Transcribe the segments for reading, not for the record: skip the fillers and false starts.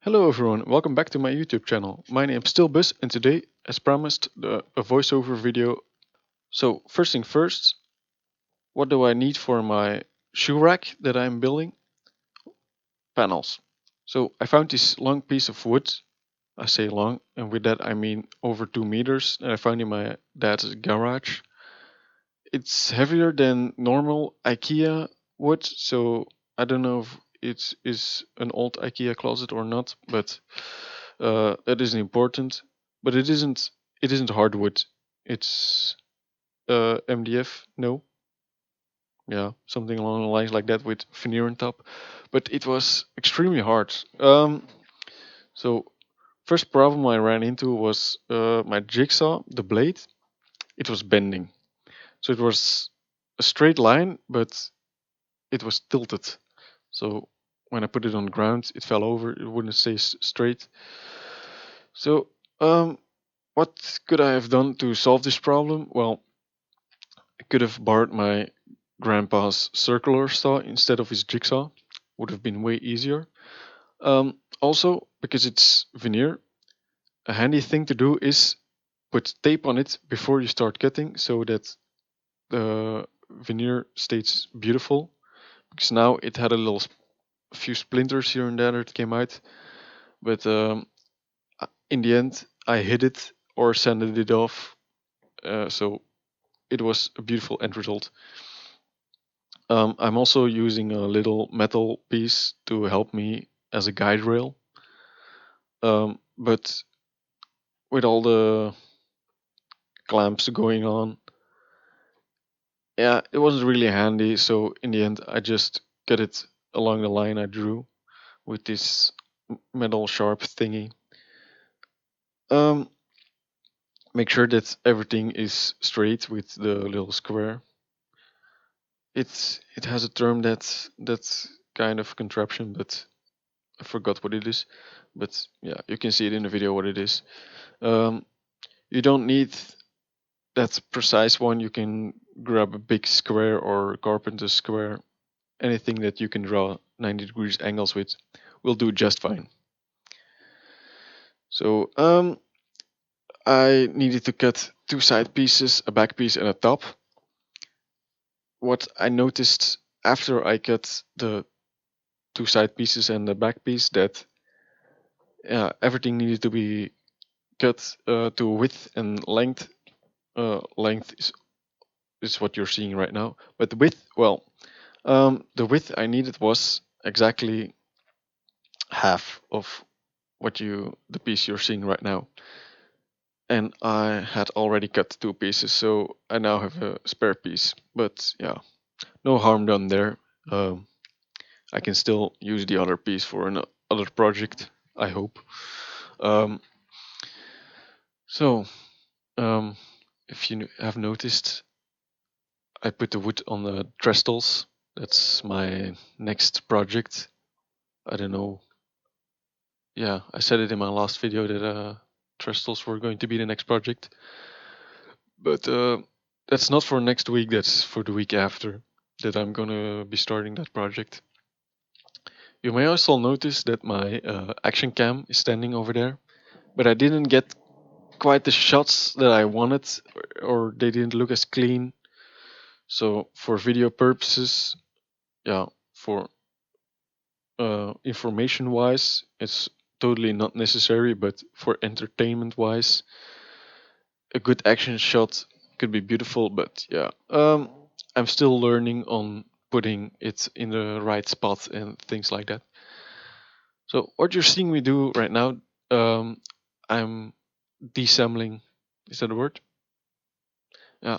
Hello everyone, welcome back to my YouTube channel. My name is still Bus and today, as promised, a voiceover video. So first thing first, what do I need for my shoe rack that I'm building? Panels. So I found this long piece of wood, I say long, and with that I mean over 2 meters, that I found in my dad's garage. It's heavier than normal IKEA wood, so I don't know if it is an old IKEA closet or not, but that isn't important. But it isn't hardwood. It's MDF, no, yeah, something along the lines like that with veneer on top. But it was extremely hard. So first problem I ran into was my jigsaw, the blade. It was bending, so it was a straight line, but it was tilted. So when I put it on the ground, it fell over. It wouldn't stay straight. So what could I have done to solve this problem? Well, I could have borrowed my grandpa's circular saw instead of his jigsaw. Would have been way easier. Also, because it's veneer, a handy thing to do is put tape on it before you start cutting so that the veneer stays beautiful. Because now it had a few splinters here and there that came out. But in the end, I hid it or sanded it off. So it was a beautiful end result. I'm also using a little metal piece to help me as a guide rail. But with all the clamps going on, yeah, it wasn't really handy. So in the end, I just cut it along the line I drew with this metal sharp thingy. Um, make sure that everything is straight with the little square. It has a term that's kind of contraption, but I forgot what it is. But yeah, you can see it in the video what it is. Um, you don't need that precise one. You can grab a big square or carpenter square. Anything that you can draw 90 degrees angles with will do just fine. So I needed to cut two side pieces, a back piece and a top. What I noticed after I cut the two side pieces and the back piece that everything needed to be cut to width and length. Length is what you're seeing right now, but the width, well, the width I needed was exactly half of the piece you're seeing right now, and I had already cut two pieces, so I now have a spare piece. But yeah, no harm done there. Um, I can still use the other piece for another project, I hope. Um, so, um, if you have noticed, I put the wood on the trestles. That's my next project. I don't know. Yeah, I said it in my last video that trestles were going to be the next project. But that's not for next week, that's for the week after that I'm gonna be starting that project. You may also notice that my action cam is standing over there, but I didn't get quite the shots that I wanted, or they didn't look as clean. So for video purposes, yeah, for information wise, it's totally not necessary, but for entertainment wise, a good action shot could be beautiful. But yeah, I'm still learning on putting it in the right spot and things like that. So what you're seeing me do right now, I'm deassembling. Is that a word? Yeah,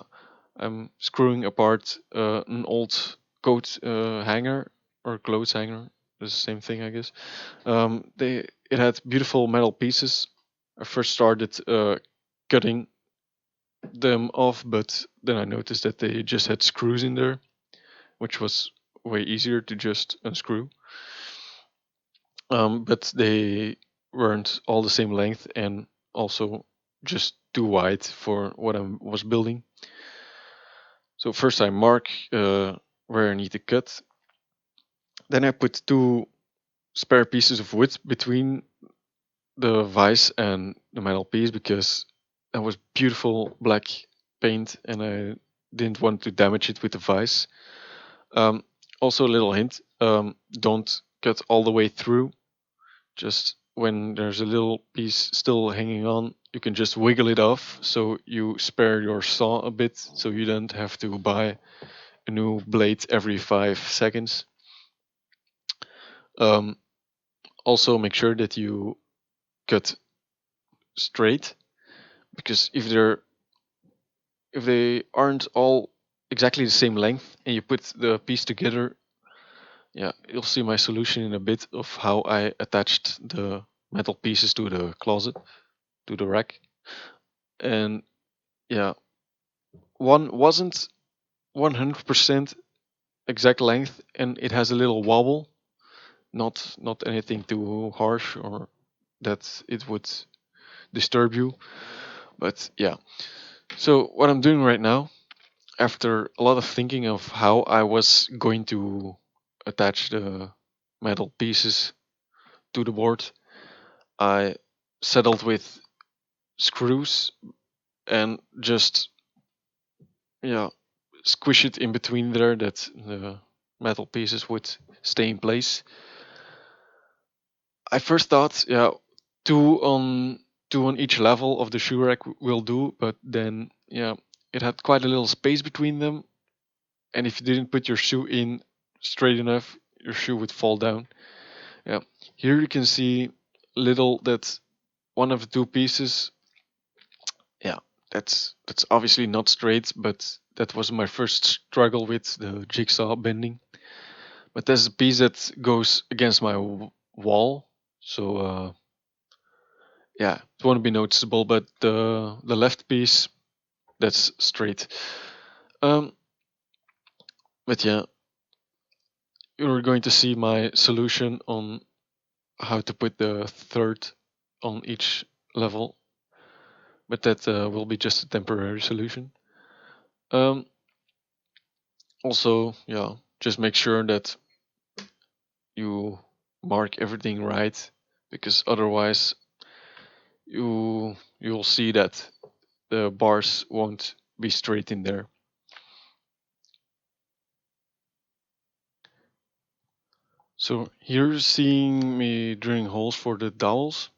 I'm screwing apart an old coat hanger or clothes hanger. It's the same thing, I guess. It had beautiful metal pieces. I first started cutting them off, but then I noticed that they just had screws in there, which was way easier to just unscrew. But they weren't all the same length and also just too wide for what I was building. So first I mark where I need to cut. Then I put two spare pieces of wood between the vise and the metal piece because that was beautiful black paint and I didn't want to damage it with the vise. Um, Also, a little hint: don't cut all the way through. Just when there's a little piece still hanging on, you can just wiggle it off so you spare your saw a bit so you don't have to buy a new blade every 5 seconds. Um, Also, make sure that you cut straight because if they aren't all exactly the same length and you put the piece together, yeah, you'll see my solution in a bit of how I attached the metal pieces to the closet, to the rack. And yeah, one wasn't 100% exact length and it has a little wobble, not anything too harsh or that it would disturb you. But yeah, so what I'm doing right now, after a lot of thinking of how I was going to attach the metal pieces to the board, I settled with screws and just yeah squish it in between there that the metal pieces would stay in place. I first thought two on two on each level of the shoe rack will do, but then it had quite a little space between them, and if you didn't put your shoe in straight enough, your shoe would fall down. Yeah, here you can see little that one of the two pieces. Yeah, that's obviously not straight, but that was my first struggle with the jigsaw bending. But there's a piece that goes against my wall, so yeah, it won't be noticeable. But the left piece that's straight. Um, but yeah, you're going to see my solution on how to put the third on each level, but that will be just a temporary solution. Um, Also, yeah, just make sure that you mark everything right, because otherwise you'll see that the bars won't be straight in there. So here you're seeing me drilling holes for the dowels.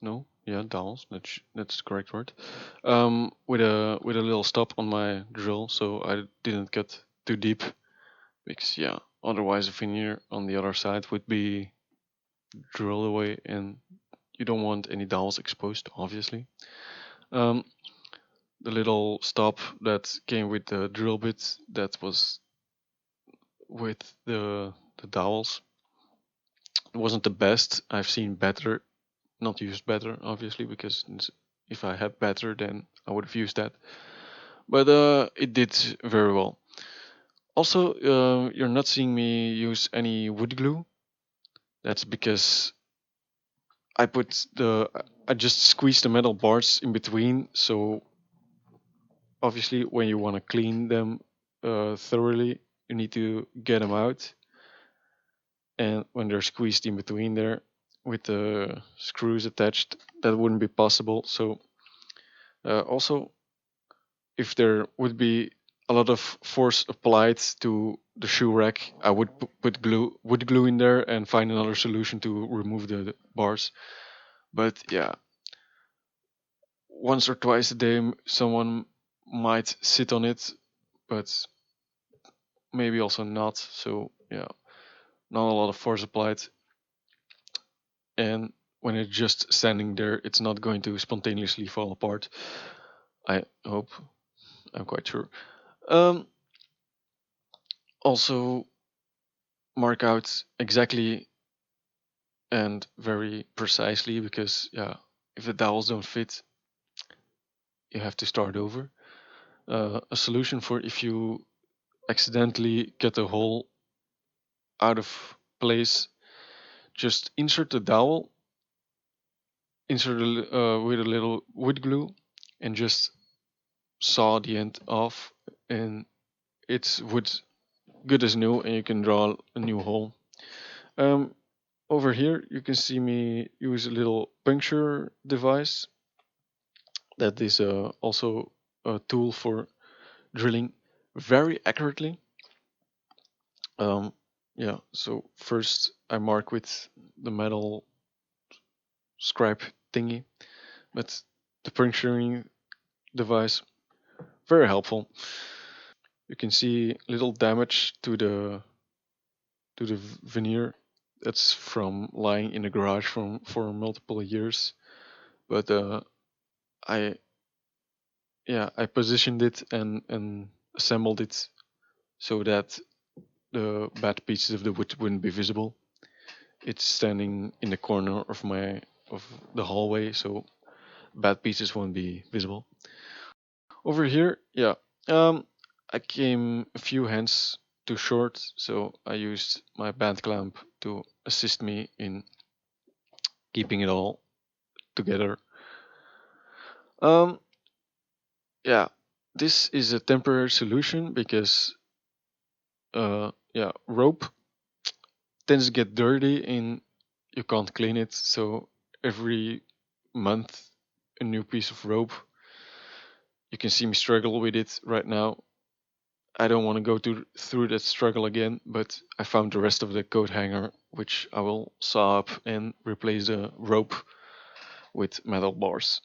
No, yeah, dowels. That's the correct word. With a little stop on my drill, so I didn't cut too deep, because yeah, otherwise the veneer on the other side would be drilled away, and you don't want any dowels exposed, obviously. Um, the little stop that came with the drill bit that was with the dowels wasn't the best. I've seen better, not used better, obviously, because if I had better, then I would have used that. But it did very well. Also, you're not seeing me use any wood glue. That's because I put the I just squeeze the metal bars in between. So obviously, when you want to clean them thoroughly, you need to get them out. And when they're squeezed in between there with the screws attached, that wouldn't be possible. So also, if there would be a lot of force applied to the shoe rack, I would put wood glue in there and find another solution to remove the bars. But yeah, once or twice a day, someone might sit on it, but maybe also not. So yeah, not a lot of force applied, and when it's just standing there, it's not going to spontaneously fall apart. I hope. I'm quite sure. Um, Also, mark out exactly and very precisely, because yeah, if the dowels don't fit, you have to start over. A solution for if you accidentally get a hole out of place, just insert the dowel, with a little wood glue, and just saw the end off, and it's wood good as new, and you can draw a new hole. Um, Over here you can see me use a little puncture device that is also a tool for drilling very accurately. Yeah, so first I mark with the metal scribe thingy, but the puncturing device, very helpful. You can see little damage to the veneer that's from lying in the garage for multiple years, but I I positioned it and assembled it so that the bad pieces of the wood wouldn't be visible. It's standing in the corner of the hallway, so bad pieces won't be visible. Over here, I came a few hands too short, so I used my band clamp to assist me in keeping it all together. Um, yeah, this is a temporary solution because rope tends to get dirty and you can't clean it. So every month, a new piece of rope. You can see me struggle with it right now. I don't want to go through that struggle again, but I found the rest of the coat hanger, which I will saw up and replace the rope with metal bars.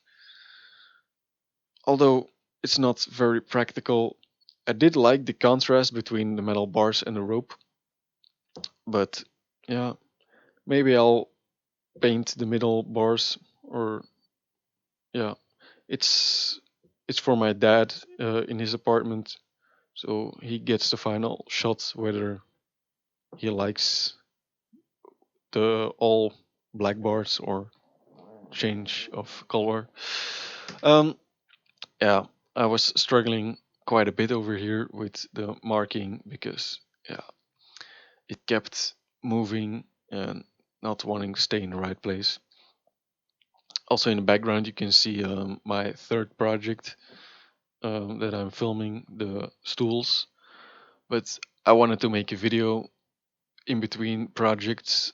Although it's not very practical, I did like the contrast between the metal bars and the rope, but yeah, maybe I'll paint the middle bars, or yeah, it's it's for my dad in his apartment, so he gets the final shot whether he likes the all black bars or change of color. Um, yeah, I was struggling quite a bit over here with the marking because yeah, it kept moving and not wanting to stay in the right place. Also in the background you can see my third project that I'm filming, the stools. But I wanted to make a video in between projects,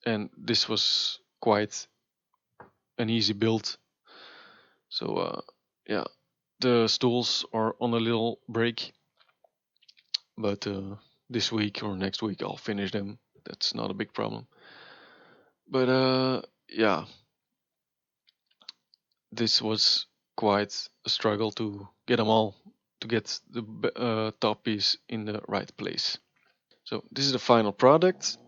and this was quite an easy build. So yeah, the stools are on a little break, but this week or next week I'll finish them. That's not a big problem. But yeah, this was quite a struggle to get them all, to get the top piece in the right place. So this is the final product.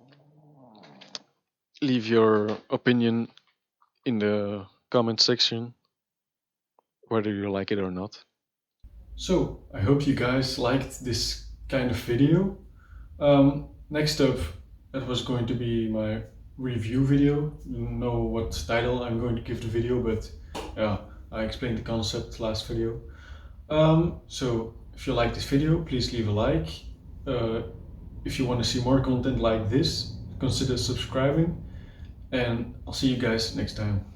Leave your opinion in the comment section whether you like it or not. So I hope you guys liked this kind of video. Next up, that was going to be my review video. I don't know what title I'm going to give the video, but yeah, I explained the concept last video. So if you like this video, please leave a like. If you want to see more content like this, consider subscribing, and I'll see you guys next time.